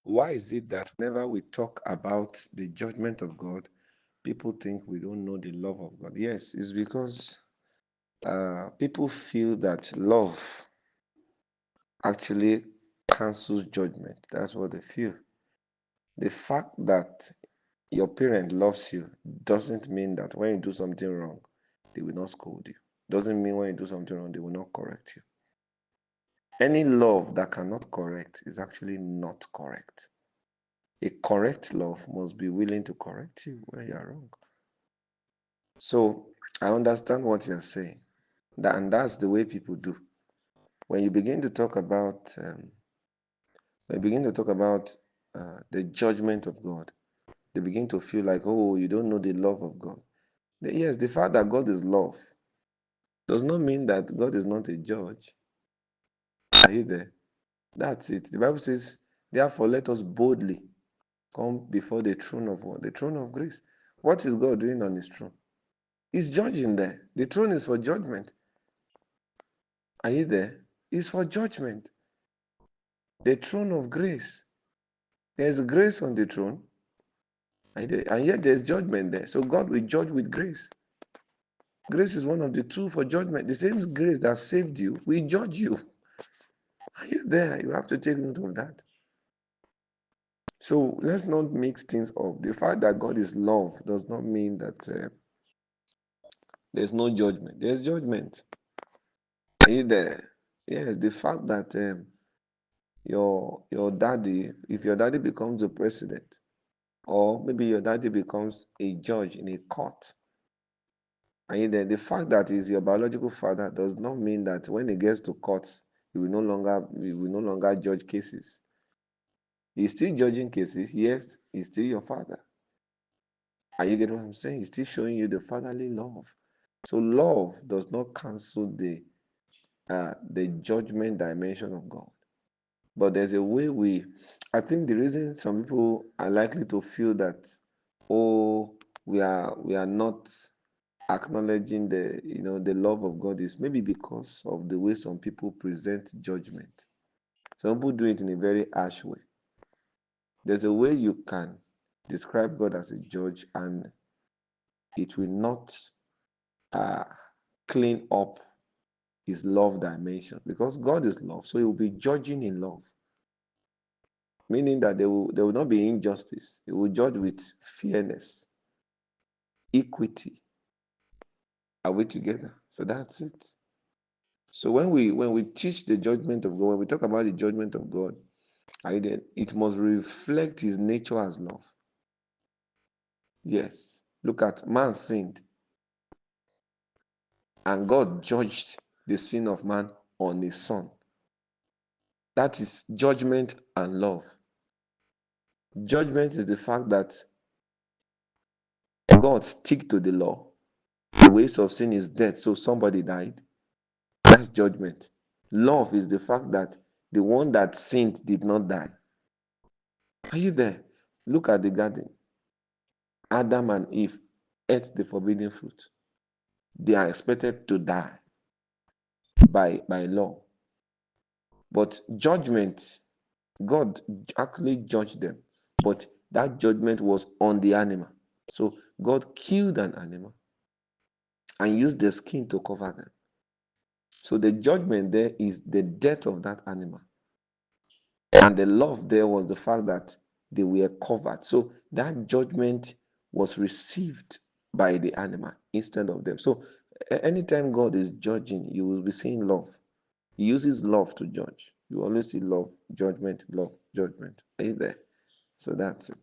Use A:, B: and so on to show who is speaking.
A: Why is it that whenever we talk about the judgment of God, people think we don't know the love of God? Yes, it's because people feel that love actually cancels judgment. That's what they feel. The fact that your parent loves you doesn't mean that when you do something wrong, they will not scold you. Doesn't mean when you do something wrong, they will not correct you. Any love that cannot correct is actually not correct. A correct love must be willing to correct you when you are wrong. So I understand what you're saying. And that's the way people do. When you begin to talk about when you begin to talk about the judgment of God, they begin to feel like, oh, you don't know the love of God. Yes, the fact that God is love does not mean that God is not a judge. Are you there? That's it. The Bible says, therefore, let us boldly come before the throne of what? The throne of grace. What is God doing on his throne? He's judging there. The throne is for judgment. Are you there? It's for judgment. The throne of grace. There's grace on the throne, and yet there's judgment there. So God will judge with grace. Grace is one of the two for judgment. The same grace that saved you will judge you. Are you there? You have to take note of that. So let's not mix things up. The fact that God is love does not mean that there's no judgment. There's judgment. Are you there? Yes, the fact that your daddy, if your daddy becomes the president, or maybe your daddy becomes a judge in a court, and then the fact that he's your biological father does not mean that when he gets to court, he will no longer judge cases. He's still judging cases. Yes, he's still your father. Are you getting what I'm saying? He's still showing you the fatherly love. So love does not cancel the judgment dimension of God. But there's a way I think the reason some people are likely to feel that, oh, we are not acknowledging the love of God is maybe because of the way some people present judgment. Some people do it in a very harsh way. There's a way you can describe God as a judge, and it will not uh, clean up his love dimension, because God is love, so he will be judging in love, meaning that there will not be injustice. He will judge with fairness, equity. Are we together? So that's it. So when we teach the judgment of God, when we talk about the judgment of God, it must reflect his nature as love. Yes. Look at man sinned, and God judged the sin of man on his son. That is judgment and love. Judgment is the fact that God stick to the law. The wages of sin is death, so somebody died. That's judgment. Love is the fact that the one that sinned did not die. Are you there? Look at the garden. Adam and Eve ate the forbidden fruit. They are expected to die by law. But judgment, God actually judged them. But that judgment was on the animal. So God killed an animal and used the skin to cover them. So the judgment there is the death of that animal. And the love there was the fact that they were covered. So that judgment was received by the animal instead of them. So anytime God is judging, you will be seeing love. He uses love to judge. You always see love, judgment, love, judgment. Are you there? So that's it.